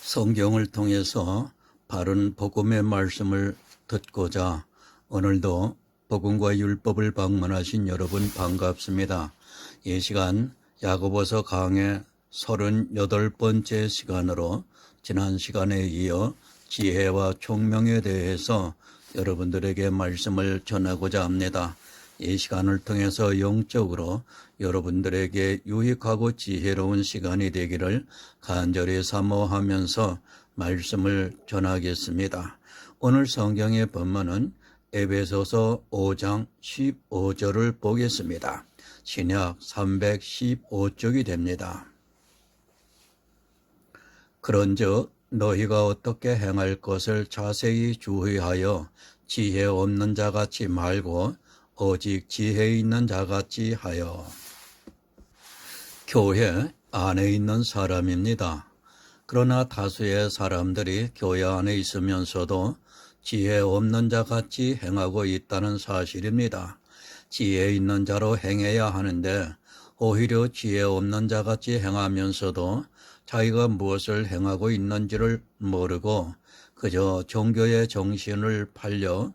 성경을 통해서 바른 복음의 말씀을 듣고자 오늘도 복음과 율법을 방문하신 여러분 반갑습니다. 이 시간 야고보서 강의 38번째 시간으로 지난 시간에 이어 지혜와 총명에 대해서 여러분들에게 말씀을 전하고자 합니다. 이 시간을 통해서 영적으로 여러분들에게 유익하고 지혜로운 시간이 되기를 간절히 사모하면서 말씀을 전하겠습니다. 오늘 성경의 본문은 에베소서 5장 15절을 보겠습니다. 신약 315쪽이 됩니다. 그런즉 너희가 어떻게 행할 것을 자세히 주의하여 지혜 없는 자같이 말고 오직 지혜 있는 자같이 하여. 교회 안에 있는 사람입니다. 그러나 다수의 사람들이 교회 안에 있으면서도 지혜 없는 자같이 행하고 있다는 사실입니다. 지혜 있는 자로 행해야 하는데 오히려 지혜 없는 자같이 행하면서도 자기가 무엇을 행하고 있는지를 모르고 그저 종교의 정신을 팔려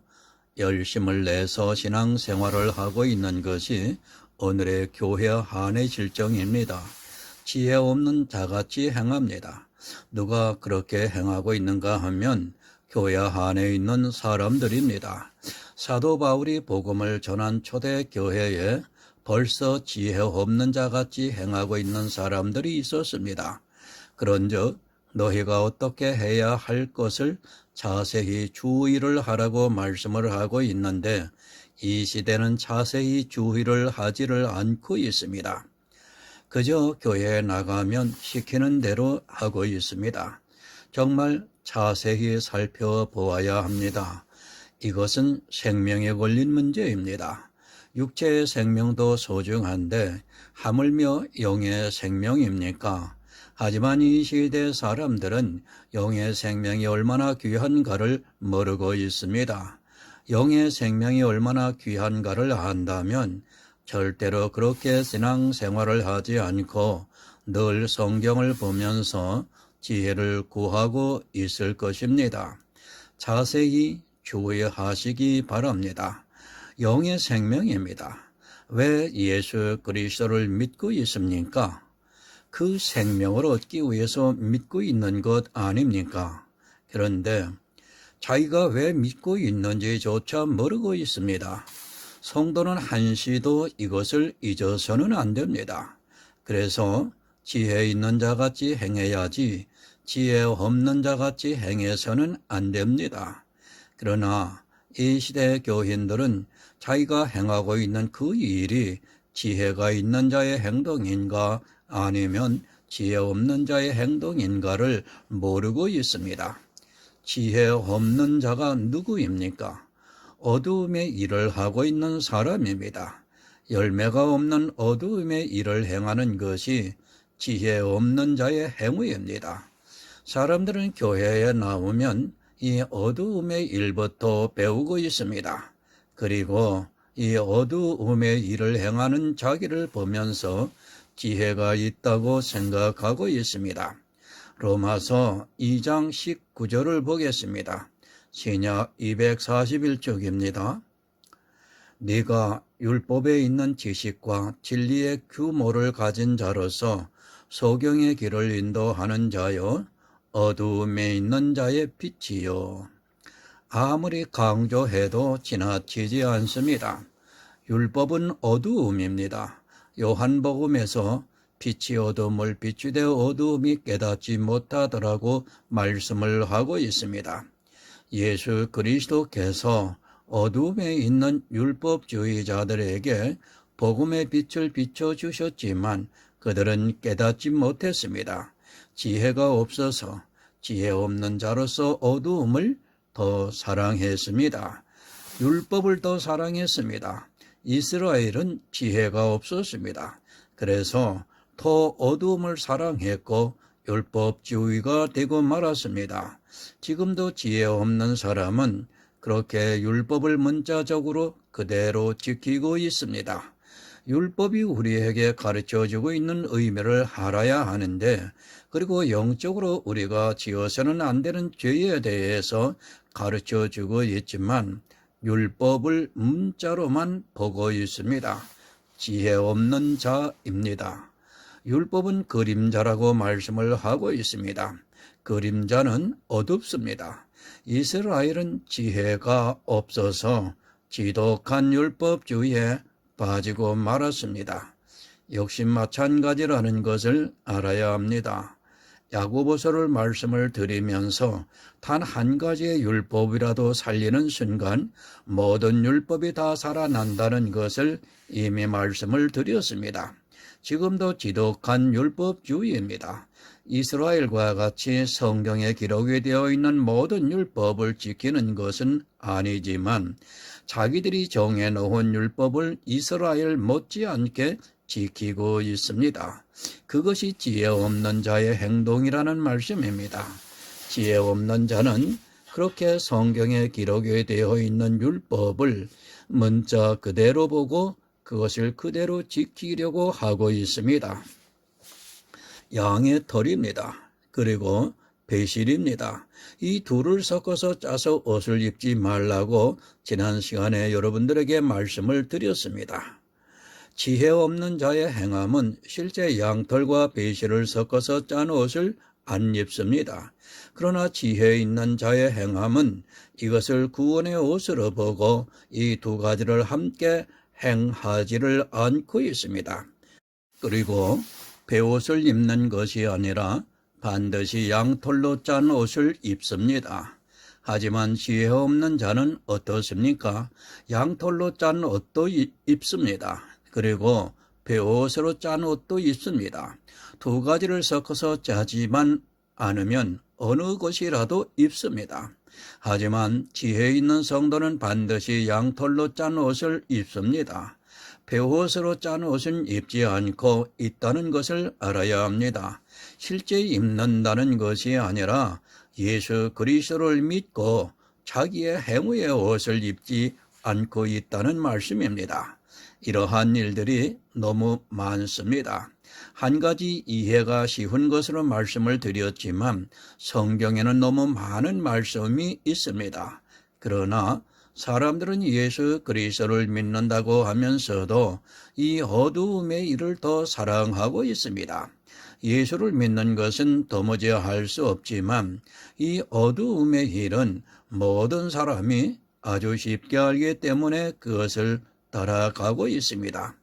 열심을 내서 신앙생활을 하고 있는 것이 오늘의 교회 안의 실정입니다. 지혜 없는 자같이 행합니다. 누가 그렇게 행하고 있는가 하면 교회 안에 있는 사람들입니다. 사도 바울이 복음을 전한 초대교회에 벌써 지혜 없는 자같이 행하고 있는 사람들이 있었습니다. 그런즉 너희가 어떻게 해야 할 것을 자세히 주의를 하라고 말씀을 하고 있는데 이 시대는 자세히 주의를 하지를 않고 있습니다. 그저 교회에 나가면 시키는 대로 하고 있습니다. 정말 자세히 살펴보아야 합니다. 이것은 생명에 걸린 문제입니다. 육체의 생명도 소중한데 하물며 영의 생명입니까? 하지만 이 시대 사람들은 영의 생명이 얼마나 귀한가를 모르고 있습니다. 영의 생명이 얼마나 귀한가를 안다면 절대로 그렇게 신앙생활을 하지 않고 늘 성경을 보면서 지혜를 구하고 있을 것입니다. 자세히 주의하시기 바랍니다. 영의 생명입니다. 왜 예수 그리스도를 믿고 있습니까? 그 생명을 얻기 위해서 믿고 있는 것 아닙니까? 그런데 자기가 왜 믿고 있는지조차 모르고 있습니다. 성도는 한시도 이것을 잊어서는 안 됩니다. 그래서 지혜 있는 자같이 행해야지 지혜 없는 자같이 행해서는 안 됩니다. 그러나 이 시대 교인들은 자기가 행하고 있는 그 일이 지혜가 있는 자의 행동인가 아니면 지혜 없는 자의 행동인가를 모르고 있습니다. 지혜 없는 자가 누구입니까? 어두움의 일을 하고 있는 사람입니다. 열매가 없는 어두움의 일을 행하는 것이 지혜 없는 자의 행위입니다. 사람들은 교회에 나오면 이 어두움의 일부터 배우고 있습니다. 그리고 이 어두움의 일을 행하는 자기를 보면서 지혜가 있다고 생각하고 있습니다. 로마서 2장 19절을 보겠습니다. 신약 241쪽입니다. 네가 율법에 있는 지식과 진리의 규모를 가진 자로서 소경의 길을 인도하는 자요 어두움에 있는 자의 빛이요. 아무리 강조해도 지나치지 않습니다. 율법은 어두움입니다. 요한복음에서 빛이 어두움을 비추되 어두움이 깨닫지 못하더라고 말씀을 하고 있습니다. 예수 그리스도께서 어두움에 있는 율법주의자들에게 복음의 빛을 비춰주셨지만 그들은 깨닫지 못했습니다. 지혜가 없어서 지혜 없는 자로서 어두움을 더 사랑했습니다. 율법을 더 사랑했습니다. 이스라엘은 지혜가 없었습니다. 그래서 더 어두움을 사랑했고 율법주의가 되고 말았습니다. 지금도 지혜 없는 사람은 그렇게 율법을 문자적으로 그대로 지키고 있습니다. 율법이 우리에게 가르쳐주고 있는 의미를 알아야 하는데, 그리고 영적으로 우리가 지어서는 안 되는 죄에 대해서 가르쳐주고 있지만 율법을 문자로만 보고 있습니다. 지혜 없는 자입니다. 율법은 그림자라고 말씀을 하고 있습니다. 그림자는 어둡습니다. 이스라엘은 지혜가 없어서 지독한 율법주의에 빠지고 말았습니다. 역시 마찬가지라는 것을 알아야 합니다. 야고보서를 말씀을 드리면서 단 한 가지의 율법이라도 살리는 순간 모든 율법이 다 살아난다는 것을 이미 말씀을 드렸습니다. 지금도 지독한 율법주의입니다. 이스라엘과 같이 성경에 기록이 되어 있는 모든 율법을 지키는 것은 아니지만 자기들이 정해놓은 율법을 이스라엘 못지않게 지키고 있습니다. 그것이 지혜 없는 자의 행동이라는 말씀입니다. 지혜 없는 자는 그렇게 성경에 기록이 되어 있는 율법을 문자 그대로 보고 그것을 그대로 지키려고 하고 있습니다. 양의 털입니다. 그리고 배실입니다. 이 둘을 섞어서 짜서 옷을 입지 말라고 지난 시간에 여러분들에게 말씀을 드렸습니다. 지혜 없는 자의 행함은 실제 양털과 배실을 섞어서 짠 옷을 안 입습니다. 그러나 지혜 있는 자의 행함은 이것을 구원의 옷으로 보고 이 두 가지를 함께 행하지를 않고 있습니다. 그리고 배옷을 입는 것이 아니라 반드시 양털로 짠 옷을 입습니다. 하지만 지혜 없는 자는 어떻습니까? 양털로 짠 옷도 입습니다. 그리고 배옷으로 짠 옷도 입습니다. 두 가지를 섞어서 짜지만 않으면 어느 것이라도 입습니다. 하지만 지혜 있는 성도는 반드시 양털로 짠 옷을 입습니다. 배옷으로 짠 옷은 입지 않고 있다는 것을 알아야 합니다. 실제 입는다는 것이 아니라 예수 그리스도를 믿고 자기의 행위의 옷을 입지 않고 있다는 말씀입니다. 이러한 일들이 너무 많습니다. 한 가지 이해가 쉬운 것으로 말씀을 드렸지만 성경에는 너무 많은 말씀이 있습니다. 그러나 사람들은 예수 그리스도를 믿는다고 하면서도 이 어두움의 일을 더 사랑하고 있습니다. 예수를 믿는 것은 도무지 할 수 없지만 이 어두움의 일은 모든 사람이 아주 쉽게 알기 때문에 그것을 따라가고 있습니다.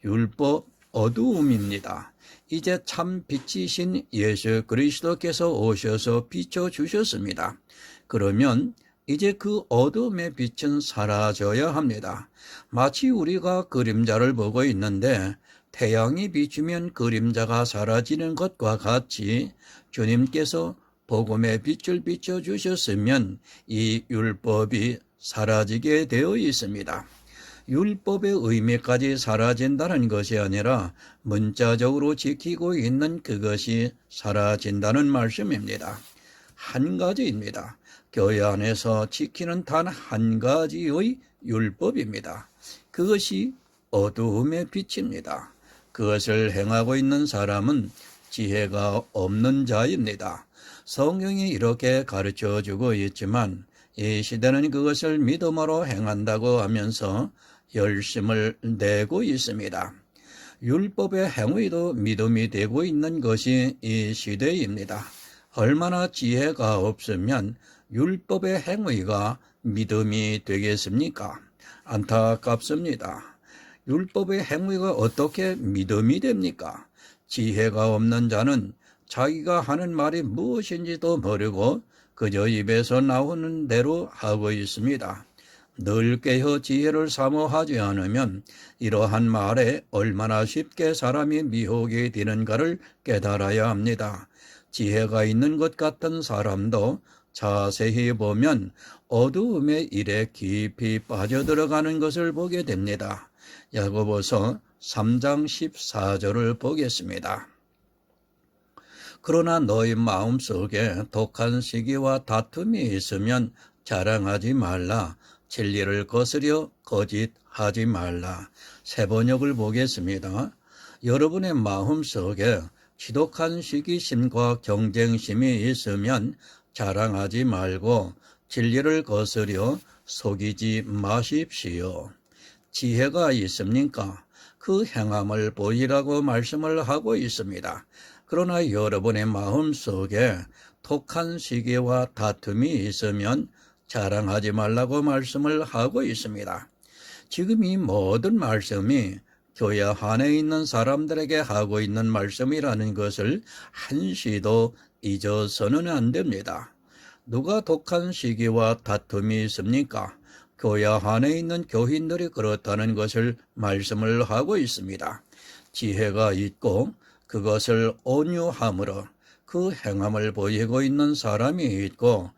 율법 어두움입니다. 이제 참 빛이신 예수 그리스도께서 오셔서 비춰주셨습니다. 그러면 이제 그 어둠의 빛은 사라져야 합니다. 마치 우리가 그림자를 보고 있는데 태양이 비추면 그림자가 사라지는 것과 같이 주님께서 복음의 빛을 비춰주셨으면 이 율법이 사라지게 되어 있습니다. 율법의 의미까지 사라진다는 것이 아니라 문자적으로 지키고 있는 그것이 사라진다는 말씀입니다. 한 가지입니다. 교회 안에서 지키는 단 한 가지의 율법입니다. 그것이 어두움의 빛입니다. 그것을 행하고 있는 사람은 지혜가 없는 자입니다. 성경이 이렇게 가르쳐주고 있지만 이 시대는 그것을 믿음으로 행한다고 하면서 열심을 내고 있습니다. 율법의 행위도 믿음이 되고 있는 것이 이 시대입니다. 얼마나 지혜가 없으면 율법의 행위가 믿음이 되겠습니까? 안타깝습니다. 율법의 행위가 어떻게 믿음이 됩니까? 지혜가 없는 자는 자기가 하는 말이 무엇인지도 모르고 그저 입에서 나오는 대로 하고 있습니다. 늘 깨어 지혜를 사모하지 않으면 이러한 말에 얼마나 쉽게 사람이 미혹이 되는가를 깨달아야 합니다. 지혜가 있는 것 같은 사람도 자세히 보면 어두움의 일에 깊이 빠져들어가는 것을 보게 됩니다. 야고보서 3장 14절을 보겠습니다. 그러나 너희 마음속에 독한 시기와 다툼이 있으면 자랑하지 말라. 진리를 거스려 거짓하지 말라. 새 번역을 보겠습니다. 여러분의 마음속에 지독한 시기심과 경쟁심이 있으면 자랑하지 말고 진리를 거스려 속이지 마십시오. 지혜가 있습니까? 그 행함을 보이라고 말씀을 하고 있습니다. 그러나 여러분의 마음속에 독한 시기와 다툼이 있으면 자랑하지 말라고 말씀을 하고 있습니다. 지금 이 모든 말씀이 교회 안에 있는 사람들에게 하고 있는 말씀이라는 것을 한시도 잊어서는 안 됩니다. 누가 독한 시기와 다툼이 있습니까? 교회 안에 있는 교인들이 그렇다는 것을 말씀을 하고 있습니다. 지혜가 있고 그것을 온유함으로 그 행함을 보이고 있는 사람이 있고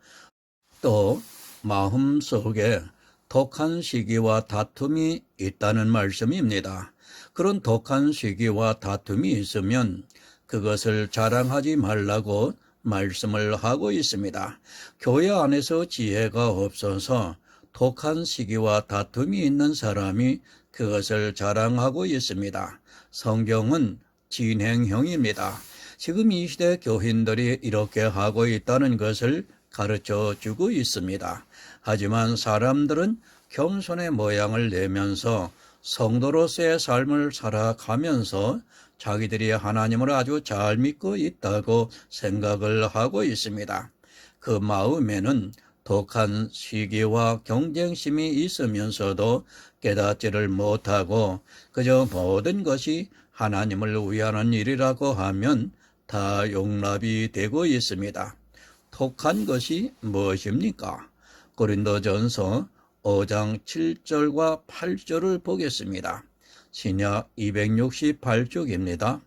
또 마음속에 독한 시기와 다툼이 있다는 말씀입니다. 그런 독한 시기와 다툼이 있으면 그것을 자랑하지 말라고 말씀을 하고 있습니다. 교회 안에서 지혜가 없어서 독한 시기와 다툼이 있는 사람이 그것을 자랑하고 있습니다. 성경은 진행형입니다. 지금 이 시대 교인들이 이렇게 하고 있다는 것을 가르쳐 주고 있습니다. 하지만 사람들은 겸손의 모양을 내면서 성도로서의 삶을 살아가면서 자기들이 하나님을 아주 잘 믿고 있다고 생각을 하고 있습니다. 그 마음에는 독한 시기와 경쟁심이 있으면서도 깨닫지를 못하고 그저 모든 것이 하나님을 위하는 일이라고 하면 다 용납이 되고 있습니다. 독한 것이 무엇입니까? 고린도전서 5장 7절과 8절을 보겠습니다. 신약 268쪽입니다.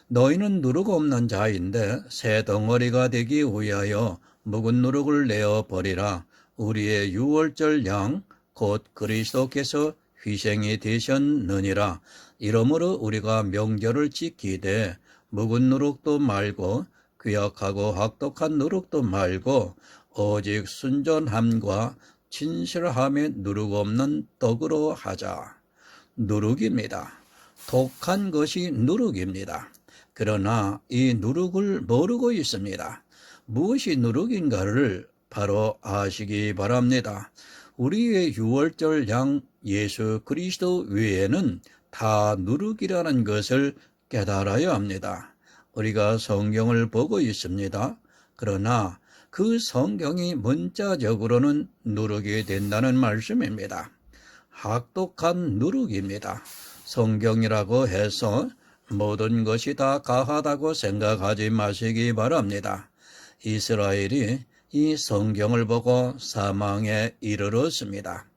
너희는 누룩 없는 자인데 새 덩어리가 되기 위하여 묵은 누룩을 내어 버리라. 우리의 유월절 양 곧 그리스도께서 희생이 되셨느니라. 이러므로 우리가 명절을 지키되 묵은 누룩도 말고 귀약하고 혹독한 누룩도 말고 오직 순전함과 진실함에 누룩 없는 떡으로 하자. 누룩입니다. 독한 것이 누룩입니다. 그러나 이 누룩을 모르고 있습니다. 무엇이 누룩인가를 바로 아시기 바랍니다. 우리의 유월절 양 예수 그리스도 외에는 다 누룩이라는 것을 깨달아야 합니다. 우리가 성경을 보고 있습니다. 그러나 그 성경이 문자적으로는 누룩이 된다는 말씀입니다. 혹독한 누룩입니다. 성경이라고 해서 모든 것이 다 가하다고 생각하지 마시기 바랍니다. 이스라엘이 이 성경을 보고 사망에 이르렀습니다.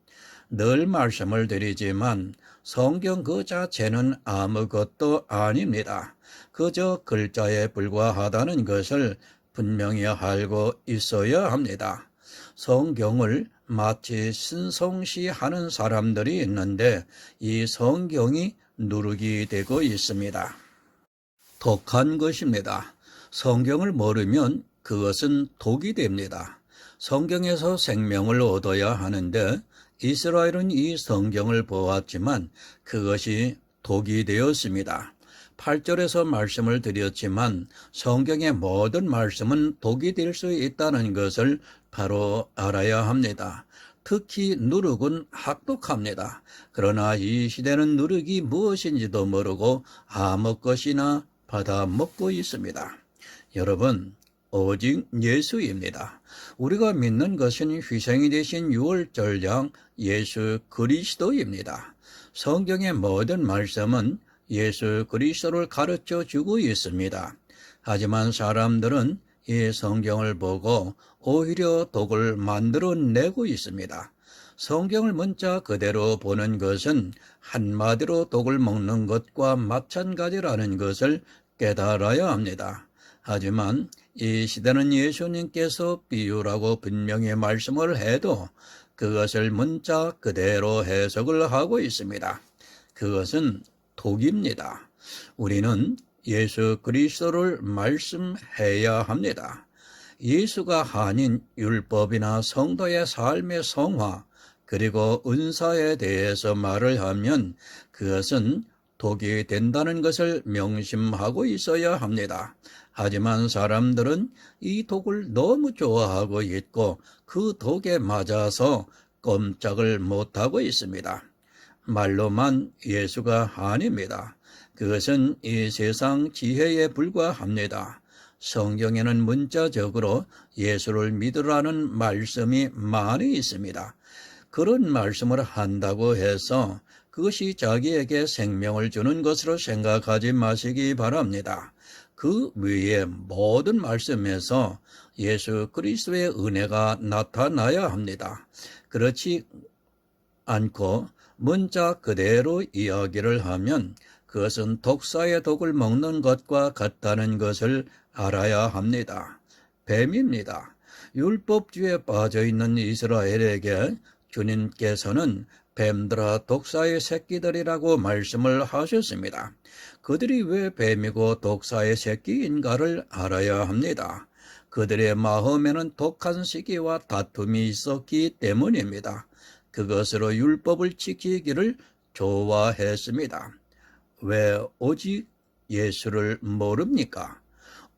늘 말씀을 드리지만 성경 그 자체는 아무것도 아닙니다. 그저 글자에 불과하다는 것을 분명히 알고 있어야 합니다. 성경을 마치 신성시하는 사람들이 있는데 이 성경이 누룩이 되고 있습니다. 독한 것입니다. 성경을 모르면 그것은 독이 됩니다. 성경에서 생명을 얻어야 하는데 이스라엘은 이 성경을 보았지만 그것이 독이 되었습니다. 8절에서 말씀을 드렸지만 성경의 모든 말씀은 독이 될 수 있다는 것을 바로 알아야 합니다. 특히 누룩은 혹독합니다. 그러나 이 시대는 누룩이 무엇인지도 모르고 아무 것이나 받아 먹고 있습니다. 여러분, 오직 예수입니다. 우리가 믿는 것은 희생이 되신 유월절 양 예수 그리스도입니다. 성경의 모든 말씀은 예수 그리스도를 가르쳐 주고 있습니다. 하지만 사람들은 이 성경을 보고 오히려 독을 만들어내고 있습니다. 성경을 문자 그대로 보는 것은 한마디로 독을 먹는 것과 마찬가지라는 것을 깨달아야 합니다. 하지만 이 시대는 예수님께서 비유라고 분명히 말씀을 해도 그것을 문자 그대로 해석을 하고 있습니다. 그것은 독입니다. 우리는 예수 그리스도를 말씀해야 합니다. 예수가 아닌 율법이나 성도의 삶의 성화 그리고 은사에 대해서 말을 하면 그것은 독이 된다는 것을 명심하고 있어야 합니다. 하지만 사람들은 이 독을 너무 좋아하고 있고 그 독에 맞아서 꼼짝을 못하고 있습니다. 말로만 예수가 아닙니다. 그것은 이 세상 지혜에 불과합니다. 성경에는 문자적으로 예수를 믿으라는 말씀이 많이 있습니다. 그런 말씀을 한다고 해서 그것이 자기에게 생명을 주는 것으로 생각하지 마시기 바랍니다. 그 위에 모든 말씀에서 예수 그리스도의 은혜가 나타나야 합니다. 그렇지 않고 문자 그대로 이야기를 하면 그것은 독사의 독을 먹는 것과 같다는 것을 알아야 합니다. 뱀입니다. 율법주의에 빠져있는 이스라엘에게 주님께서는 뱀들아 독사의 새끼들이라고 말씀을 하셨습니다. 그들이 왜 뱀이고 독사의 새끼인가를 알아야 합니다. 그들의 마음에는 독한 시기와 다툼이 있었기 때문입니다. 그것으로 율법을 지키기를 좋아했습니다. 왜 오직 예수를 모릅니까?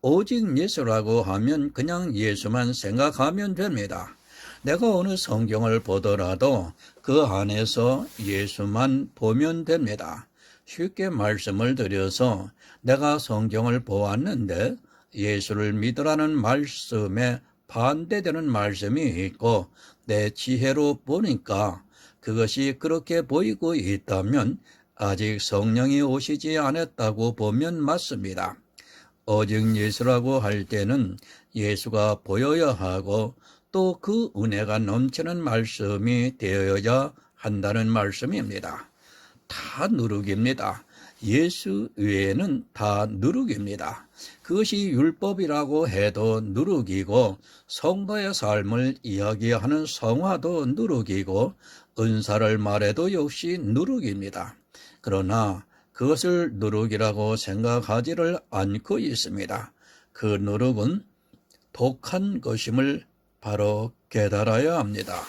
오직 예수라고 하면 그냥 예수만 생각하면 됩니다. 내가 어느 성경을 보더라도 그 안에서 예수만 보면 됩니다. 쉽게 말씀을 드려서 내가 성경을 보았는데 예수를 믿으라는 말씀에 반대되는 말씀이 있고 내 지혜로 보니까 그것이 그렇게 보이고 있다면 아직 성령이 오시지 않았다고 보면 맞습니다. 오직 예수라고 할 때는 예수가 보여야 하고 또 그 은혜가 넘치는 말씀이 되어야 한다는 말씀입니다. 다 누룩입니다. 예수 외에는 다 누룩입니다. 그것이 율법이라고 해도 누룩이고 성도의 삶을 이야기하는 성화도 누룩이고 은사를 말해도 역시 누룩입니다. 그러나 그것을 누룩이라고 생각하지를 않고 있습니다. 그 누룩은 독한 것임을 바로 깨달아야 합니다.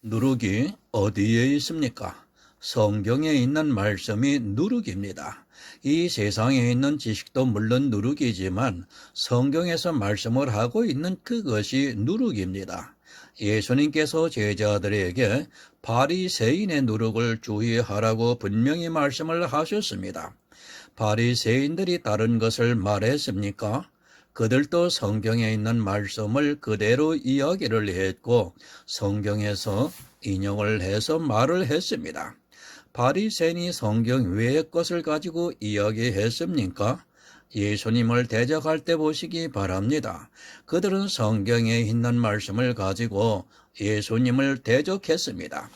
누룩이 어디에 있습니까? 성경에 있는 말씀이 누룩입니다. 이 세상에 있는 지식도 물론 누룩이지만 성경에서 말씀을 하고 있는 그것이 누룩입니다. 예수님께서 제자들에게 바리새인의 누룩을 주의하라고 분명히 말씀을 하셨습니다. 바리새인들이 다른 것을 말했습니까? 그들도 성경에 있는 말씀을 그대로 이야기를 했고 성경에서 인용을 해서 말을 했습니다. 바리새인이 성경 외의 것을 가지고 이야기했습니까? 예수님을 대적할 때 보시기 바랍니다. 그들은 성경에 있는 말씀을 가지고 예수님을 대적했습니다.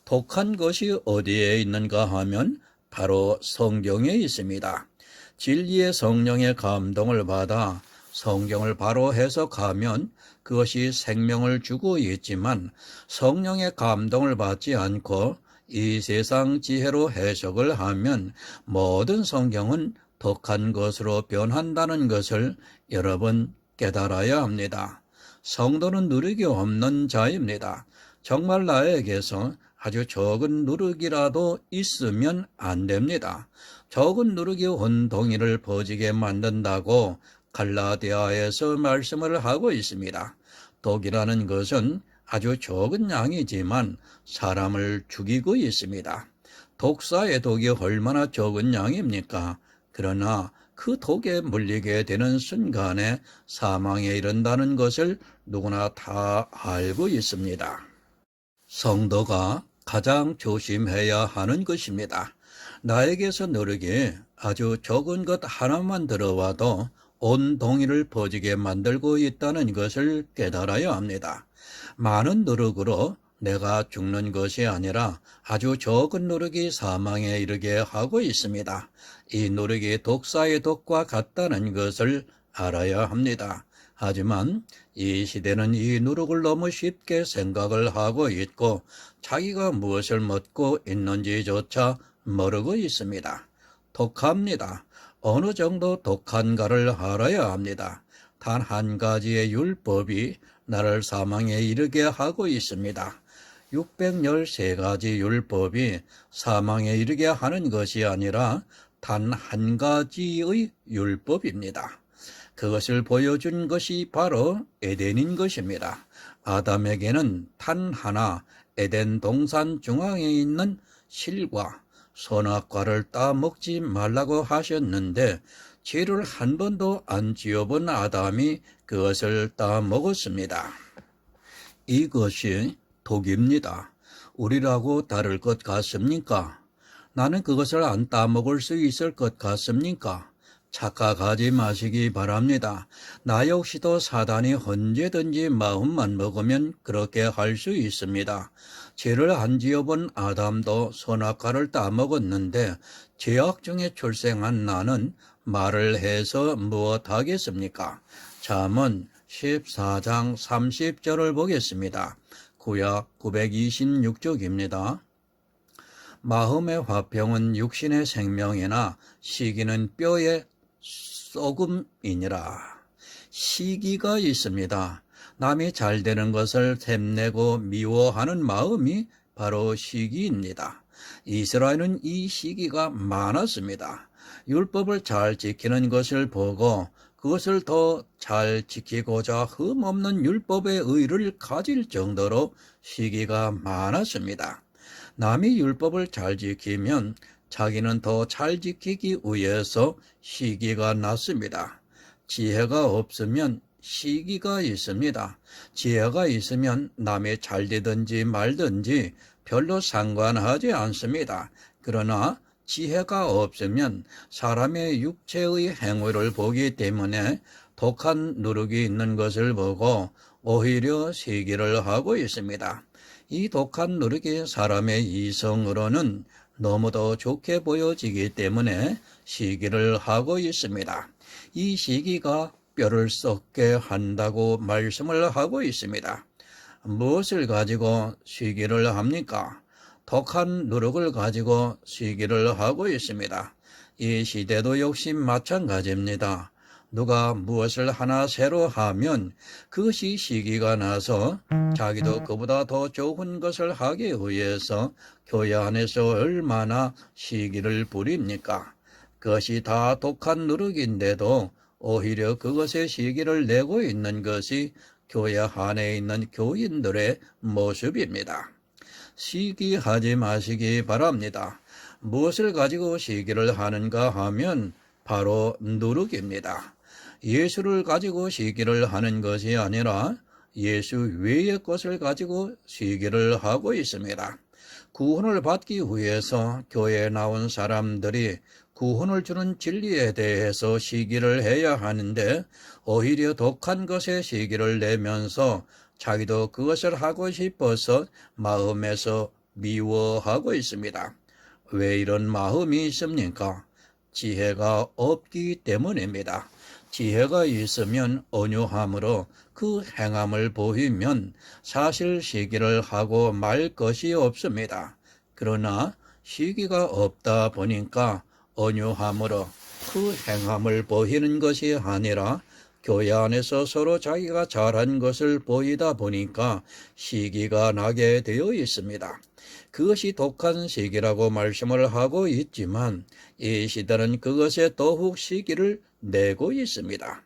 독한 것이 어디에 있는가 하면 바로 성경에 있습니다. 진리의 성령의 감동을 받아 성경을 바로 해석하면 그것이 생명을 주고 있지만 성령의 감동을 받지 않고 이 세상 지혜로 해석을 하면 모든 성경은 독한 것으로 변한다는 것을 여러분 깨달아야 합니다. 성도는 누룩이 없는 자입니다. 정말 나에게서 아주 적은 누룩이라도 있으면 안 됩니다. 적은 누룩이 온 동이를 퍼지게 만든다고 갈라디아에서 말씀을 하고 있습니다. 독이라는 것은 아주 적은 양이지만 사람을 죽이고 있습니다. 독사의 독이 얼마나 적은 양입니까? 그러나 그 독에 물리게 되는 순간에 사망에 이른다는 것을 누구나 다 알고 있습니다. 성도가 가장 조심해야 하는 것입니다. 나에게서 누룩이 아주 적은 것 하나만 들어와도 온 동이를 퍼지게 만들고 있다는 것을 깨달아야 합니다. 많은 누룩으로 내가 죽는 것이 아니라 아주 적은 누룩이 사망에 이르게 하고 있습니다. 이 누룩이 독사의 독과 같다는 것을 알아야 합니다. 하지만 이 시대는 이 누룩을 너무 쉽게 생각을 하고 있고 자기가 무엇을 먹고 있는지조차 모르고 있습니다. 독합니다. 어느 정도 독한가를 알아야 합니다. 단 한 가지의 율법이 나를 사망에 이르게 하고 있습니다. 613가지 율법이 사망에 이르게 하는 것이 아니라 단 한 가지의 율법입니다. 그것을 보여준 것이 바로 에덴인 것입니다. 아담에게는 단 하나 에덴 동산 중앙에 있는 실과 선악과를 따먹지 말라고 하셨는데 죄를 한 번도 안 지어본 아담이 그것을 따먹었습니다. 이것이 독입니다. 우리라고 다를 것 같습니까? 나는 그것을 안 따먹을 수 있을 것 같습니까? 착각하지 마시기 바랍니다. 나 역시도 사단이 언제든지 마음만 먹으면 그렇게 할 수 있습니다. 죄를 안 지어본 아담도 선악과를 따먹었는데 죄악 중에 출생한 나는 말을 해서 무엇하겠습니까? 잠언 14장 30절을 보겠습니다. 구약 926쪽입니다. 마음의 화평은 육신의 생명이나 시기는 뼈의 썩음이니라. 시기가 있습니다. 남이 잘 되는 것을 샘내고 미워하는 마음이 바로 시기입니다. 이스라엘은 이 시기가 많았습니다. 율법을 잘 지키는 것을 보고 그것을 더 잘 지키고자 흠없는 율법의 의를 가질 정도로 시기가 많았습니다. 남이 율법을 잘 지키면 자기는 더 잘 지키기 위해서 시기가 났습니다. 지혜가 없으면 시기가 있습니다. 지혜가 있으면 남이 잘 되든지 말든지 별로 상관하지 않습니다. 그러나 지혜가 없으면 사람의 육체의 행위를 보기 때문에 독한 누룩이 있는 것을 보고 오히려 시기를 하고 있습니다. 이 독한 누룩이 사람의 이성으로는 너무도 좋게 보여지기 때문에 시기를 하고 있습니다. 이 시기가 뼈를 썩게 한다고 말씀을 하고 있습니다. 무엇을 가지고 시기를 합니까? 독한 누룩을 가지고 시기를 하고 있습니다. 이 시대도 역시 마찬가지입니다. 누가 무엇을 하나 새로 하면 그것이 시기가 나서 자기도 그보다 더 좋은 것을 하기 위해서 교회 안에서 얼마나 시기를 부립니까? 그것이 다 독한 누룩인데도 오히려 그것에 시기를 내고 있는 것이 교회 안에 있는 교인들의 모습입니다. 시기하지 마시기 바랍니다. 무엇을 가지고 시기를 하는가 하면 바로 누룩입니다. 예수를 가지고 시기를 하는 것이 아니라 예수 외의 것을 가지고 시기를 하고 있습니다. 구원을 받기 위해서 교회에 나온 사람들이 구원을 주는 진리에 대해서 시기를 해야 하는데 오히려 독한 것에 시기를 내면서 자기도 그것을 하고 싶어서 마음에서 미워하고 있습니다. 왜 이런 마음이 있습니까? 지혜가 없기 때문입니다. 지혜가 있으면 온유함으로 그 행함을 보이면 사실 시기를 하고 말 것이 없습니다. 그러나 시기가 없다 보니까 온유함으로 그 행함을 보이는 것이 아니라 교회 안에서 서로 자기가 잘한 것을 보이다 보니까 시기가 나게 되어 있습니다. 그것이 독한 시기라고 말씀을 하고 있지만 이 시대는 그것에 더욱 시기를 내고 있습니다.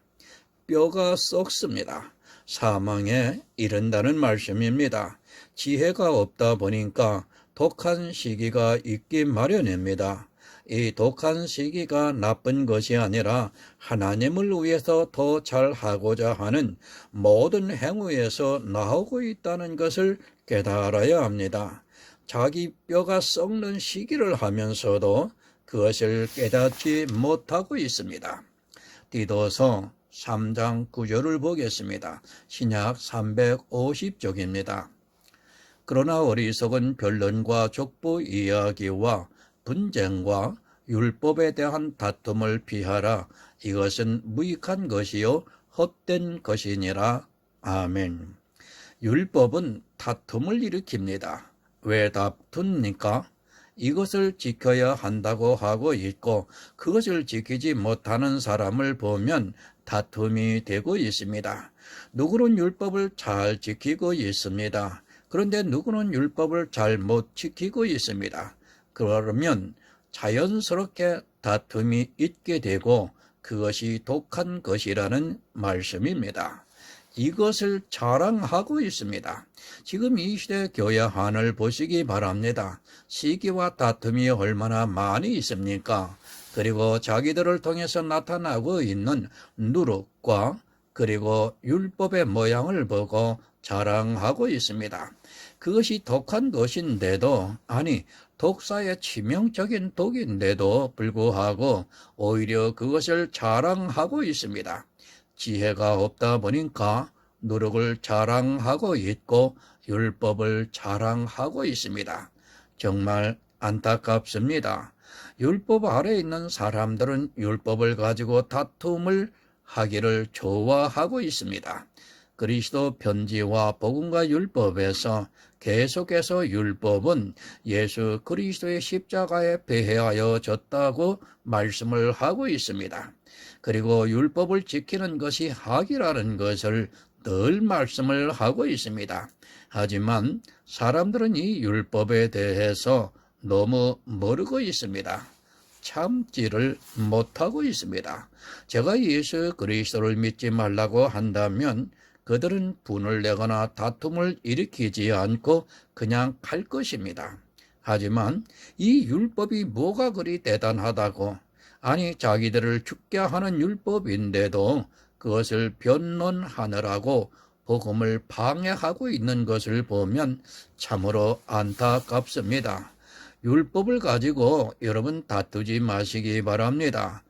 뼈가 썩습니다. 사망에 이른다는 말씀입니다. 지혜가 없다 보니까 독한 시기가 있기 마련입니다. 이 독한 시기가 나쁜 것이 아니라 하나님을 위해서 더 잘하고자 하는 모든 행위에서 나오고 있다는 것을 깨달아야 합니다. 자기 뼈가 썩는 시기를 하면서도 그것을 깨닫지 못하고 있습니다. 디도서 3장 9절을 보겠습니다. 신약 350쪽입니다. 그러나 어리석은 변론과 족보 이야기와 분쟁과 율법에 대한 다툼을 피하라. 이것은 무익한 것이요 헛된 것이니라. 아멘. 율법은 다툼을 일으킵니다. 왜 다툽니까? 이것을 지켜야 한다고 하고 있고 그것을 지키지 못하는 사람을 보면 다툼이 되고 있습니다. 누구는 율법을 잘 지키고 있습니다. 그런데 누구는 율법을 잘 못 지키고 있습니다. 그러면 자연스럽게 다툼이 있게 되고 그것이 독한 것이라는 말씀입니다. 이것을 자랑하고 있습니다. 지금 이 시대 교회안을 보시기 바랍니다. 시기와 다툼이 얼마나 많이 있습니까? 그리고 자기들을 통해서 나타나고 있는 누룩과 그리고 율법의 모양을 보고 자랑하고 있습니다. 그것이 독한 것인데도, 아니 독사의 치명적인 독인데도 불구하고 오히려 그것을 자랑하고 있습니다. 지혜가 없다 보니까 누룩을 자랑하고 있고 율법을 자랑하고 있습니다. 정말 안타깝습니다. 율법 아래 있는 사람들은 율법을 가지고 다툼을 하기를 좋아하고 있습니다. 그리스도 편지와 복음과 율법에서 계속해서 율법은 예수 그리스도의 십자가에 배회하여 졌다고 말씀을 하고 있습니다. 그리고 율법을 지키는 것이 학이라는 것을 늘 말씀을 하고 있습니다. 하지만 사람들은 이 율법에 대해서 너무 모르고 있습니다. 참지를 못하고 있습니다. 제가 예수 그리스도를 믿지 말라고 한다면 그들은 분을 내거나 다툼을 일으키지 않고 그냥 갈 것입니다. 하지만 이 율법이 뭐가 그리 대단하다고, 아니 자기들을 죽게 하는 율법인데도 그것을 변론하느라고 복음을 방해하고 있는 것을 보면 참으로 안타깝습니다. 율법을 가지고 여러분 다투지 마시기 바랍니다.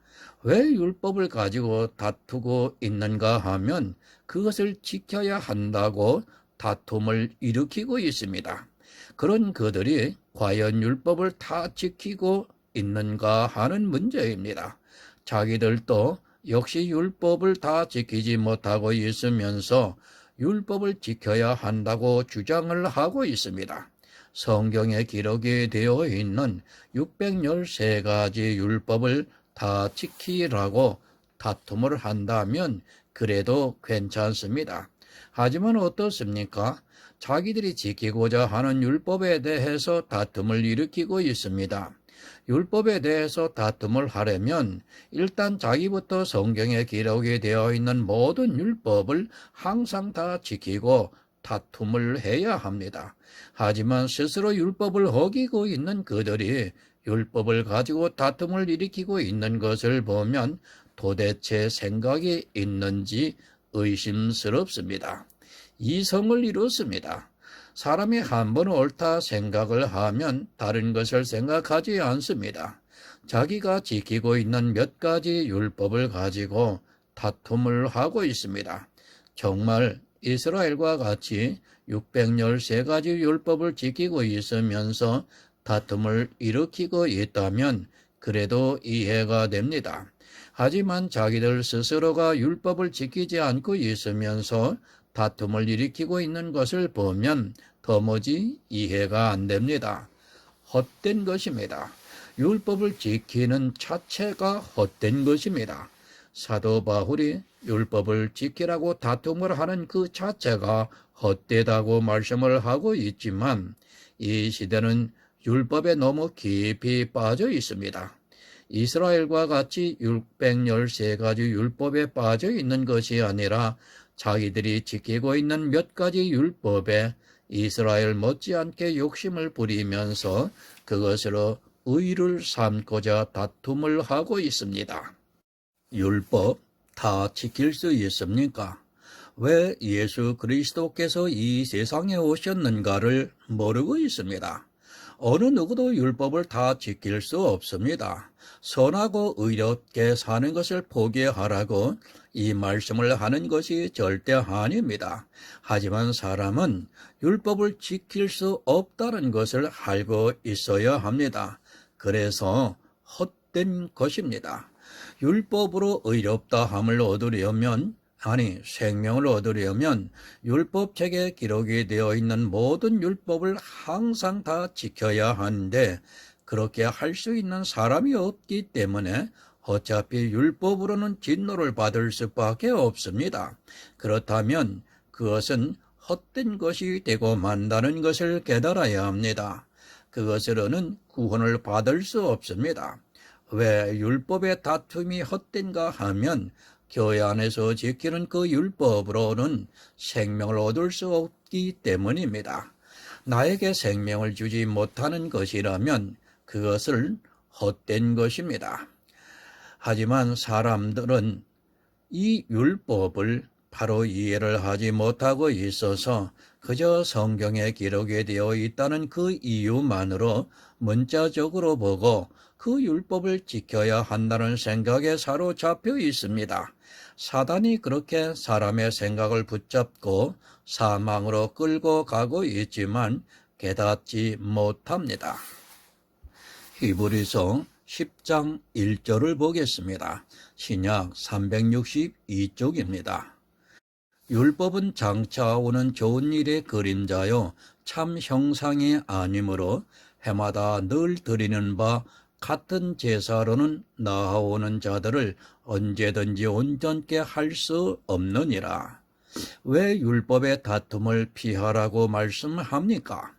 왜 율법을 가지고 다투고 있는가 하면 그것을 지켜야 한다고 다툼을 일으키고 있습니다. 그런 그들이 과연 율법을 다 지키고 있는가 하는 문제입니다. 자기들도 역시 율법을 다 지키지 못하고 있으면서 율법을 지켜야 한다고 주장을 하고 있습니다. 성경에 기록이 되어 있는 613가지 율법을 다 지키라고 다툼을 한다면 그래도 괜찮습니다. 하지만 어떻습니까? 자기들이 지키고자 하는 율법에 대해서 다툼을 일으키고 있습니다. 율법에 대해서 다툼을 하려면 일단 자기부터 성경에 기록이 되어 있는 모든 율법을 항상 다 지키고 다툼을 해야 합니다. 하지만 스스로 율법을 어기고 있는 그들이 율법을 가지고 다툼을 일으키고 있는 것을 보면 도대체 생각이 있는지 의심스럽습니다. 이성을 이뤘습니다. 사람이 한번 옳다 생각을 하면 다른 것을 생각하지 않습니다. 자기가 지키고 있는 몇 가지 율법을 가지고 다툼을 하고 있습니다. 정말 이스라엘과 같이 613가지 율법을 지키고 있으면서 다툼을 일으키고 있다면 그래도 이해가 됩니다. 하지만 자기들 스스로가 율법을 지키지 않고 있으면서 다툼을 일으키고 있는 것을 보면 도무지 이해가 안 됩니다. 헛된 것입니다. 율법을 지키는 자체가 헛된 것입니다. 사도 바울이 율법을 지키라고 다툼을 하는 그 자체가 헛되다고 말씀을 하고 있지만 이 시대는 율법에 너무 깊이 빠져 있습니다. 이스라엘과 같이 613가지 율법에 빠져 있는 것이 아니라 자기들이 지키고 있는 몇 가지 율법에 이스라엘 못지않게 욕심을 부리면서 그것으로 의를 삼고자 다툼을 하고 있습니다. 율법 다 지킬 수 있습니까? 왜 예수 그리스도께서 이 세상에 오셨는가를 모르고 있습니다. 어느 누구도 율법을 다 지킬 수 없습니다. 선하고 의롭게 사는 것을 포기하라고 이 말씀을 하는 것이 절대 아닙니다. 하지만 사람은 율법을 지킬 수 없다는 것을 알고 있어야 합니다. 그래서 헛된 것입니다. 율법으로 의롭다함을 얻으려면, 생명을 얻으려면 율법책에 기록이 되어 있는 모든 율법을 항상 다 지켜야 하는데 그렇게 할 수 있는 사람이 없기 때문에 어차피 율법으로는 진노를 받을 수밖에 없습니다. 그렇다면 그것은 헛된 것이 되고 만다는 것을 깨달아야 합니다. 그것으로는 구원을 받을 수 없습니다. 왜 율법의 다툼이 헛된가 하면 교회 안에서 지키는 그 율법으로는 생명을 얻을 수 없기 때문입니다. 나에게 생명을 주지 못하는 것이라면 그것을 헛된 것입니다. 하지만 사람들은 이 율법을 바로 이해를 하지 못하고 있어서 그저 성경에 기록이 되어 있다는 그 이유만으로 문자적으로 보고 그 율법을 지켜야 한다는 생각에 사로잡혀 있습니다. 사단이 그렇게 사람의 생각을 붙잡고 사망으로 끌고 가고 있지만 깨닫지 못합니다. 히브리서 10장 1절을 보겠습니다. 신약 362쪽입니다. 율법은 장차 오는 좋은 일의 그림자요 참 형상이 아니므로 해마다 늘 드리는 바 같은 제사로는 나아오는 자들을 언제든지 온전케 할 수 없느니라. 왜 율법의 다툼을 피하라고 말씀합니까?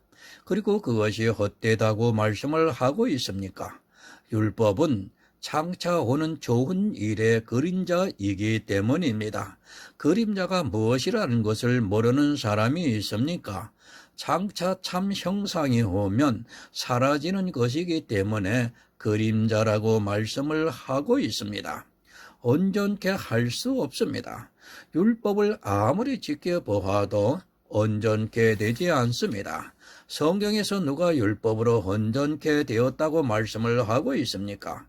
그리고 그것이 헛되다고 말씀을 하고 있습니까? 율법은 장차 오는 좋은 일의 그림자이기 때문입니다. 그림자가 무엇이라는 것을 모르는 사람이 있습니까? 장차 참 형상이 오면 사라지는 것이기 때문에 그림자라고 말씀을 하고 있습니다. 온전케 할 수 없습니다. 율법을 아무리 지켜보아도 온전케 되지 않습니다. 성경에서 누가 율법으로 온전케 되었다고 말씀을 하고 있습니까?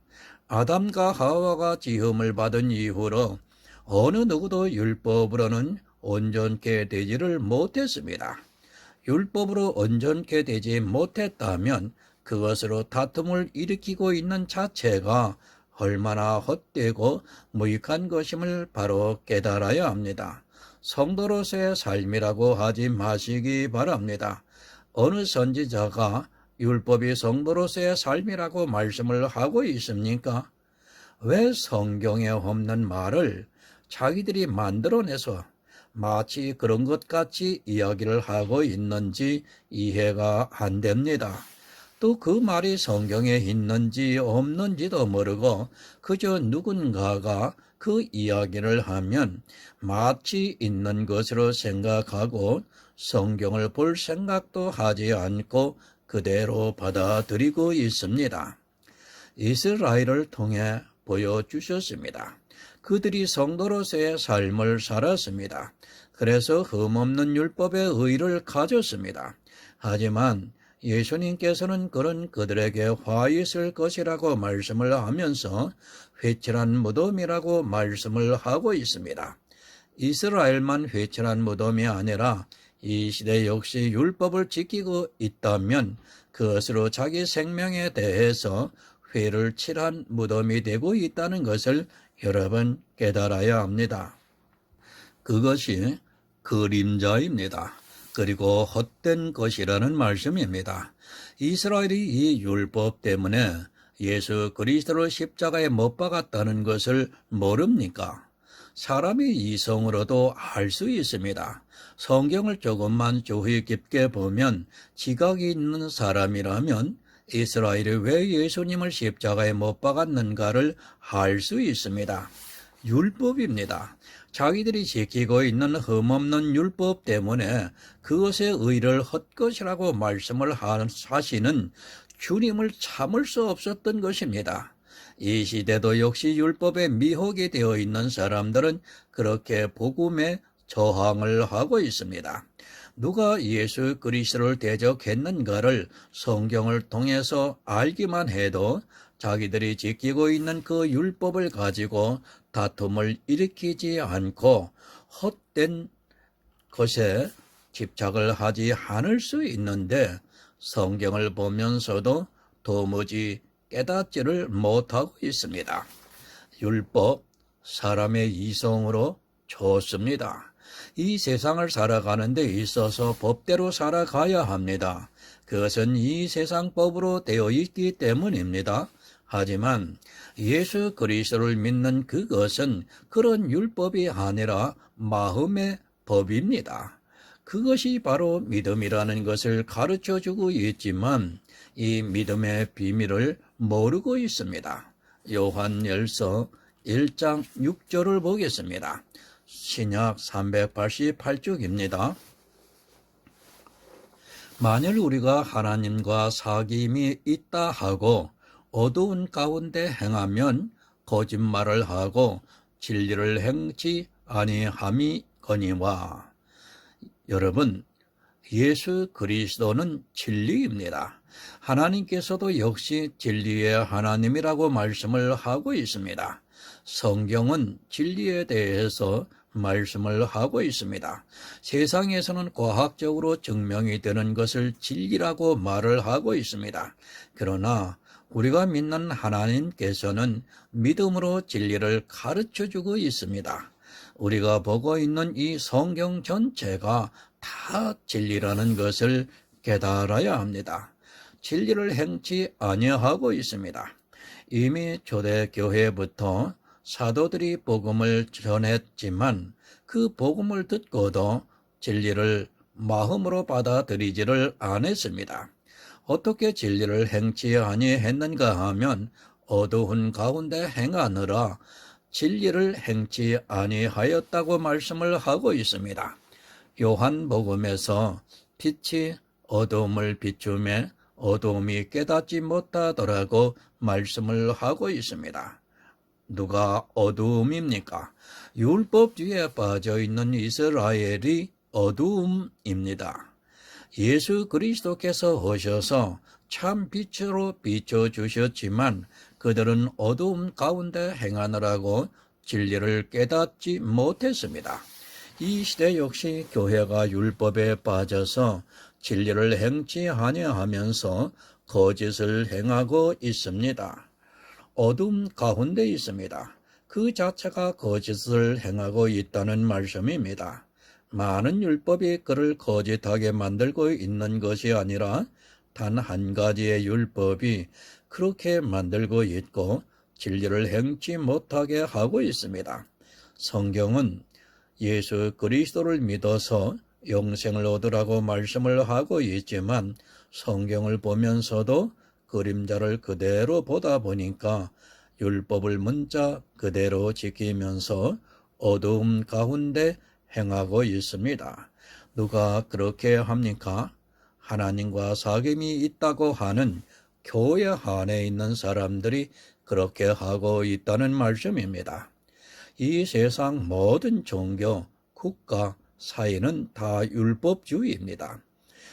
아담과 하와가 지음을 받은 이후로 어느 누구도 율법으로는 온전케 되지를 못했습니다. 율법으로 온전케 되지 못했다면 그것으로 다툼을 일으키고 있는 자체가 얼마나 헛되고 무익한 것임을 바로 깨달아야 합니다. 성도로서의 삶이라고 하지 마시기 바랍니다. 어느 선지자가 율법이 성도로서의 삶이라고 말씀을 하고 있습니까? 왜 성경에 없는 말을 자기들이 만들어내서 마치 그런 것 같이 이야기를 하고 있는지 이해가 안 됩니다. 또 그 말이 성경에 있는지 없는지도 모르고 그저 누군가가 그 이야기를 하면 마치 있는 것으로 생각하고 성경을 볼 생각도 하지 않고 그대로 받아들이고 있습니다. 이스라엘을 통해 보여주셨습니다. 그들이 성도로서의 삶을 살았습니다. 그래서 흠없는 율법의 의를 가졌습니다. 하지만 예수님께서는 그런 그들에게 화 있을 것이라고 말씀을 하면서 회칠한 무덤이라고 말씀을 하고 있습니다. 이스라엘만 회칠한 무덤이 아니라 이 시대 역시 율법을 지키고 있다면 그것으로 자기 생명에 대해서 회를 칠한 무덤이 되고 있다는 것을 여러분 깨달아야 합니다. 그것이 그림자입니다. 그리고 헛된 것이라는 말씀입니다. 이스라엘이 이 율법 때문에 예수 그리스도를 십자가에 못 박았다는 것을 모릅니까? 사람이 이성으로도 알 수 있습니다. 성경을 조금만 주의 깊게 보면 지각이 있는 사람이라면 이스라엘이 왜 예수님을 십자가에 못 박았는가를 알 수 있습니다. 율법입니다. 자기들이 지키고 있는 흠없는 율법 때문에 그것의 의를 헛것이라고 말씀을 하시는 주님을 참을 수 없었던 것입니다. 이 시대도 역시 율법에 미혹이 되어 있는 사람들은 그렇게 복음에 저항을 하고 있습니다. 누가 예수 그리스도를 대적했는가를 성경을 통해서 알기만 해도 자기들이 지키고 있는 그 율법을 가지고 다툼을 일으키지 않고 헛된 것에 집착을 하지 않을 수 있는데 성경을 보면서도 도무지 깨닫지를 못하고 있습니다. 율법, 사람의 이성으로 좋습니다. 이 세상을 살아가는 데 있어서 법대로 살아가야 합니다. 그것은 이 세상 법으로 되어 있기 때문입니다. 하지만 예수 그리스도를 믿는 그것은 그런 율법이 아니라 마음의 법입니다. 그것이 바로 믿음이라는 것을 가르쳐주고 있지만 이 믿음의 비밀을 모르고 있습니다. 요한열서 1장 6절을 보겠습니다. 신약 388쪽입니다. 만일 우리가 하나님과 사귐이 있다 하고 어두운 가운데 행하면 거짓말을 하고 진리를 행치 아니함이거니와. 여러분, 예수 그리스도는 진리입니다. 하나님께서도 역시 진리의 하나님이라고 말씀을 하고 있습니다. 성경은 진리에 대해서 말씀을 하고 있습니다. 세상에서는 과학적으로 증명이 되는 것을 진리라고 말을 하고 있습니다. 그러나 우리가 믿는 하나님께서는 믿음으로 진리를 가르쳐주고 있습니다. 우리가 보고 있는 이 성경 전체가 다 진리라는 것을 깨달아야 합니다. 진리를 행치 아니하고 있습니다. 이미 초대교회부터 사도들이 복음을 전했지만 그 복음을 듣고도 진리를 마음으로 받아들이지를 않았습니다. 어떻게 진리를 행치 아니했는가 하면 어두운 가운데 행하느라 진리를 행치 아니하였다고 말씀을 하고 있습니다. 요한복음에서 빛이 어두움을 비추매 어두움이 깨닫지 못하더라고 말씀을 하고 있습니다. 누가 어두움입니까? 율법주의에 빠져있는 이스라엘이 어두움입니다. 예수 그리스도께서 오셔서 참 빛으로 비춰주셨지만 그들은 어두움 가운데 행하느라고 진리를 깨닫지 못했습니다. 이 시대 역시 교회가 율법에 빠져서 진리를 행치 아니하면서 거짓을 행하고 있습니다. 어둠 가운데 있습니다. 그 자체가 거짓을 행하고 있다는 말씀입니다. 많은 율법이 그를 거짓하게 만들고 있는 것이 아니라 단 한 가지의 율법이 그렇게 만들고 있고 진리를 행치 못하게 하고 있습니다. 성경은 예수 그리스도를 믿어서 영생을 얻으라고 말씀을 하고 있지만 성경을 보면서도 그림자를 그대로 보다 보니까 율법을 문자 그대로 지키면서 어두움 가운데 행하고 있습니다. 누가 그렇게 합니까? 하나님과 사귐이 있다고 하는 교회 안에 있는 사람들이 그렇게 하고 있다는 말씀입니다. 이 세상 모든 종교, 국가, 사회는 다 율법주의입니다.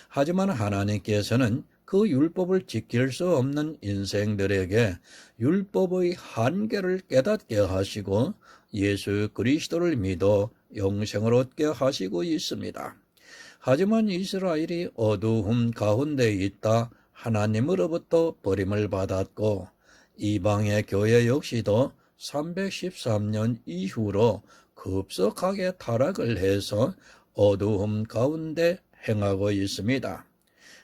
하지만 하나님께서는 그 율법을 지킬 수 없는 인생들에게 율법의 한계를 깨닫게 하시고 예수 그리스도를 믿어 영생을 얻게 하시고 있습니다. 하지만 이스라엘이 어두움 가운데 있다 하나님으로부터 버림을 받았고 이방의 교회 역시도 313년 이후로 급속하게 타락을 해서 어두움 가운데 행하고 있습니다.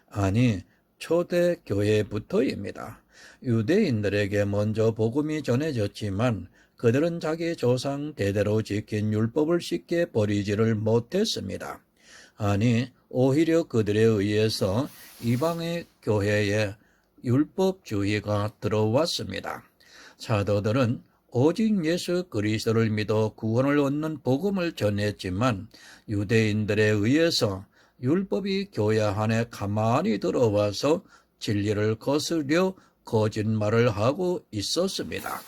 아니, 초대교회부터입니다. 유대인들에게 먼저 복음이 전해졌지만 그들은 자기 조상 대대로 지킨 율법을 쉽게 버리지를 못했습니다. 아니, 오히려 그들에 의해서 이방의 교회에 율법주의가 들어왔습니다. 사도들은 오직 예수 그리스도를 믿어 구원을 얻는 복음을 전했지만 유대인들에 의해서 율법이 교회 안에 가만히 들어와서 진리를 거스려 거짓말을 하고 있었습니다.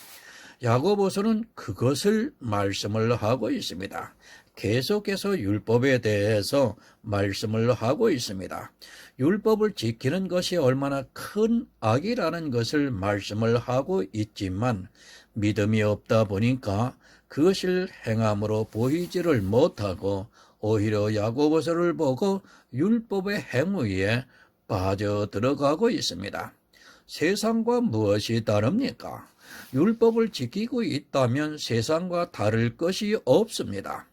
야고보서는 그것을 말씀을 하고 있습니다. 계속해서 율법에 대해서 말씀을 하고 있습니다. 율법을 지키는 것이 얼마나 큰 악이라는 것을 말씀을 하고 있지만 믿음이 없다 보니까 그것을 행함으로 보이지를 못하고 오히려 야고보서를 보고 율법의 행위에 빠져들어가고 있습니다. 세상과 무엇이 다릅니까? 율법을 지키고 있다면 세상과 다를 것이 없습니다.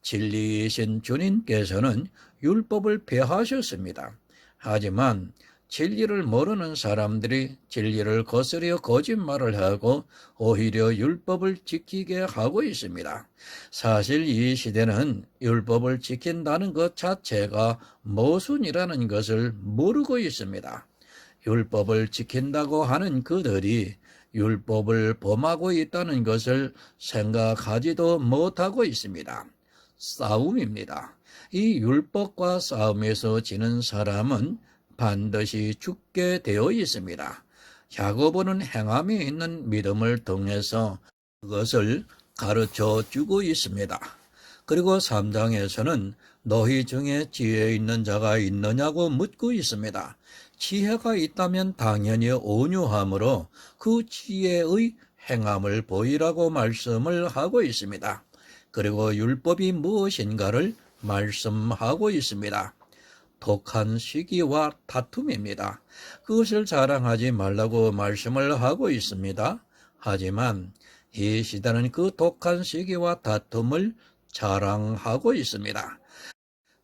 진리이신 주님께서는 율법을 폐하셨습니다. 하지만 진리를 모르는 사람들이 진리를 거스려 거짓말을 하고 오히려 율법을 지키게 하고 있습니다. 사실 이 시대는 율법을 지킨다는 것 자체가 모순이라는 것을 모르고 있습니다. 율법을 지킨다고 하는 그들이 율법을 범하고 있다는 것을 생각하지도 못하고 있습니다. 싸움입니다. 이 율법과 싸움에서 지는 사람은 반드시 죽게 되어 있습니다. 야고보는 행함이 있는 믿음을 통해서 그것을 가르쳐 주고 있습니다. 그리고 3장에서는 너희 중에 지혜 있는 자가 있느냐고 묻고 있습니다. 지혜가 있다면 당연히 온유함으로 그 지혜의 행함을 보이라고 말씀을 하고 있습니다. 그리고 율법이 무엇인가를 말씀하고 있습니다. 독한 시기와 다툼입니다. 그것을 자랑하지 말라고 말씀을 하고 있습니다. 하지만 이 시대는 그 독한 시기와 다툼을 자랑하고 있습니다.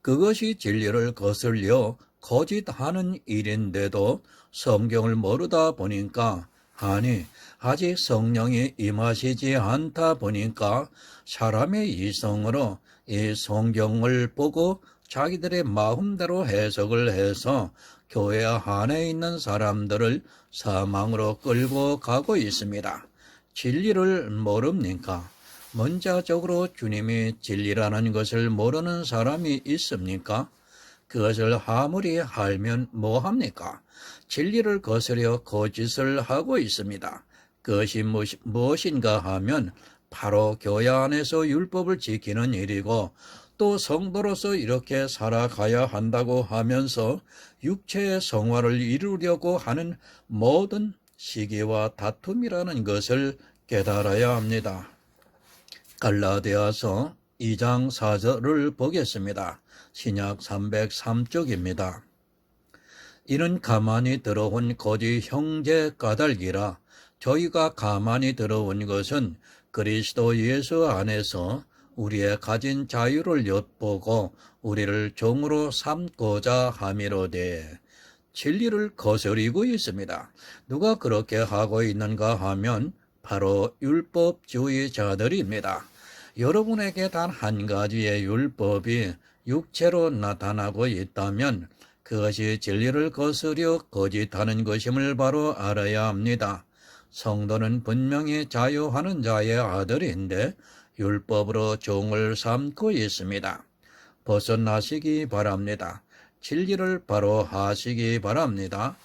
그것이 진리를 거슬려 거짓하는 일인데도 성경을 모르다 보니까 아직 성령이 임하시지 않다 보니까 사람의 이성으로 이 성경을 보고 자기들의 마음대로 해석을 해서 교회 안에 있는 사람들을 사망으로 끌고 가고 있습니다. 진리를 모릅니까? 문자적으로 주님이 진리라는 것을 모르는 사람이 있습니까? 그것을 아무리 알면 뭐합니까? 진리를 거스려 거짓을 하고 있습니다. 그것이 무엇인가 하면 바로 교회 안에서 율법을 지키는 일이고 또 성도로서 이렇게 살아가야 한다고 하면서 육체의 성화를 이루려고 하는 모든 시기와 다툼이라는 것을 깨달아야 합니다. 갈라디아서 2장 4절을 보겠습니다. 신약 303쪽입니다. 이는 가만히 들어온 거짓 형제 까닭이라 저희가 가만히 들어온 것은 그리스도 예수 안에서 우리의 가진 자유를 엿보고 우리를 종으로 삼고자 함이로되 진리를 거스리고 있습니다. 누가 그렇게 하고 있는가 하면 바로 율법주의자들입니다. 여러분에게 단 한 가지의 율법이 육체로 나타나고 있다면 그것이 진리를 거스려 거짓하는 것임을 바로 알아야 합니다. 성도는 분명히 자유하는 자의 아들인데 율법으로 종을 삼고 있습니다. 벗어나시기 바랍니다. 진리를 바로 하시기 바랍니다.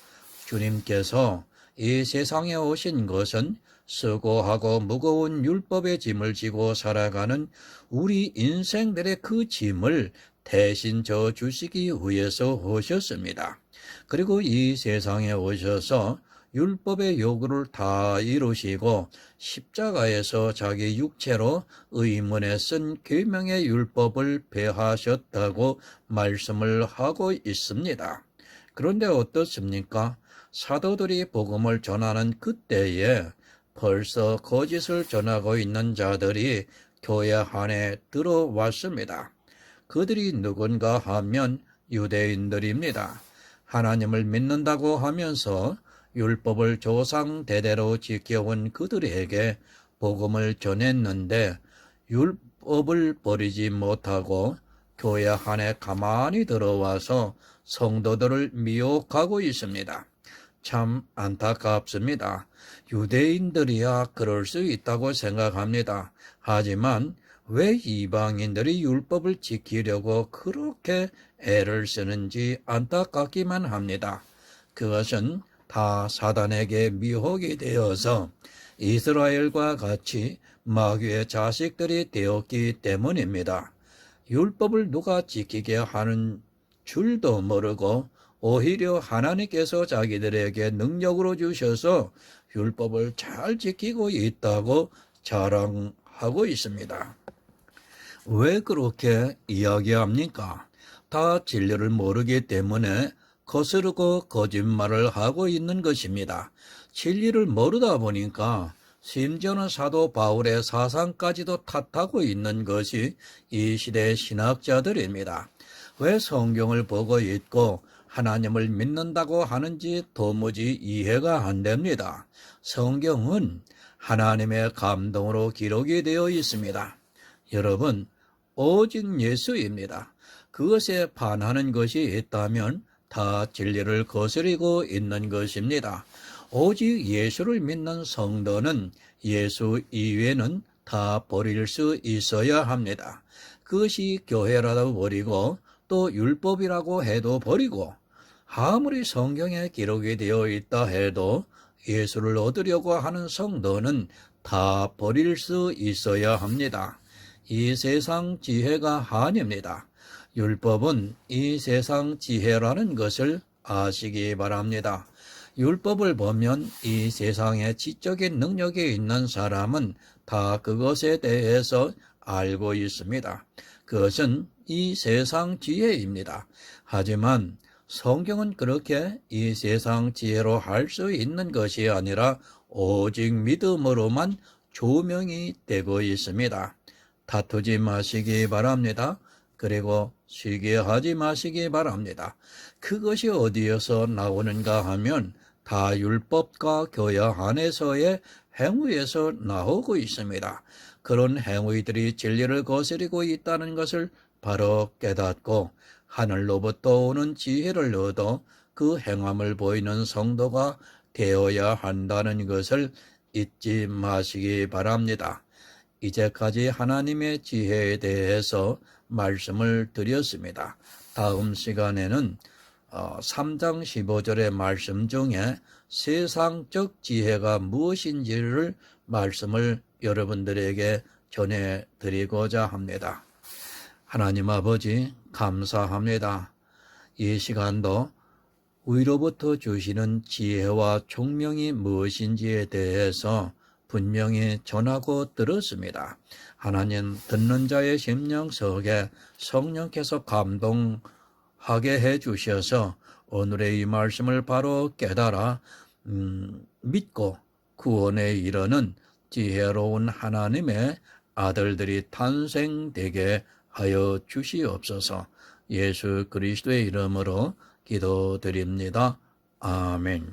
주님께서 이 세상에 오신 것은 수고하고 무거운 율법의 짐을 지고 살아가는 우리 인생들의 그 짐을 대신 져 주시기 위해서 오셨습니다. 그리고 이 세상에 오셔서 율법의 요구를 다 이루시고 십자가에서 자기 육체로 의문에 쓴 계명의 율법을 폐하셨다고 말씀을 하고 있습니다. 그런데 어떻습니까? 사도들이 복음을 전하는 그때에 벌써 거짓을 전하고 있는 자들이 교회 안에 들어왔습니다. 그들이 누군가 하면 유대인들입니다. 하나님을 믿는다고 하면서 율법을 조상 대대로 지켜온 그들에게 복음을 전했는데 율법을 버리지 못하고 교회 안에 가만히 들어와서 성도들을 미혹하고 있습니다. 참 안타깝습니다. 유대인들이야 그럴 수 있다고 생각합니다. 하지만 왜 이방인들이 율법을 지키려고 그렇게 애를 쓰는지 안타깝기만 합니다. 그것은 다 사단에게 미혹이 되어서 이스라엘과 같이 마귀의 자식들이 되었기 때문입니다. 율법을 누가 지키게 하는 줄도 모르고 오히려 하나님께서 자기들에게 능력으로 주셔서 율법을 잘 지키고 있다고 자랑하고 있습니다. 왜 그렇게 이야기합니까? 다 진리를 모르기 때문에 거스르고 거짓말을 하고 있는 것입니다. 진리를 모르다 보니까 심지어는 사도 바울의 사상까지도 탓하고 있는 것이 이 시대의 신학자들입니다. 왜 성경을 보고 있고 하나님을 믿는다고 하는지 도무지 이해가 안 됩니다. 성경은 하나님의 감동으로 기록이 되어 있습니다. 여러분, 오직 예수입니다. 그것에 반하는 것이 있다면 다 진리를 거스리고 있는 것입니다. 오직 예수를 믿는 성도는 예수 이외에는 다 버릴 수 있어야 합니다. 그것이 교회라도 버리고 또 율법이라고 해도 버리고 아무리 성경에 기록이 되어 있다 해도 예수를 얻으려고 하는 성도는 다 버릴 수 있어야 합니다. 이 세상 지혜가 아닙니다. 율법은 이 세상 지혜라는 것을 아시기 바랍니다. 율법을 보면 이 세상에 지적인 능력이 있는 사람은 다 그것에 대해서 알고 있습니다. 그것은 이 세상 지혜입니다. 하지만 성경은 그렇게 이 세상 지혜로 할 수 있는 것이 아니라 오직 믿음으로만 조명이 되고 있습니다. 다투지 마시기 바랍니다. 그리고 시기하지 마시기 바랍니다. 그것이 어디에서 나오는가 하면 다 율법과 교회 안에서의 행위에서 나오고 있습니다. 그런 행위들이 진리를 거스리고 있다는 것을 바로 깨닫고 하늘로부터 오는 지혜를 얻어 그 행함을 보이는 성도가 되어야 한다는 것을 잊지 마시기 바랍니다. 이제까지 하나님의 지혜에 대해서 말씀을 드렸습니다. 다음 시간에는 3장 15절의 말씀 중에 세상적 지혜가 무엇인지를 말씀을 여러분들에게 전해드리고자 합니다. 하나님 아버지 감사합니다. 이 시간도 위로부터 주시는 지혜와 총명이 무엇인지에 대해서 분명히 전하고 들었습니다. 하나님, 듣는 자의 심령 속에 성령께서 감동하게 해주셔서 오늘의 이 말씀을 바로 깨달아 믿고 구원에 이르는 지혜로운 하나님의 아들들이 탄생되게 하여 주시옵소서. 예수 그리스도의 이름으로 기도드립니다. 아멘.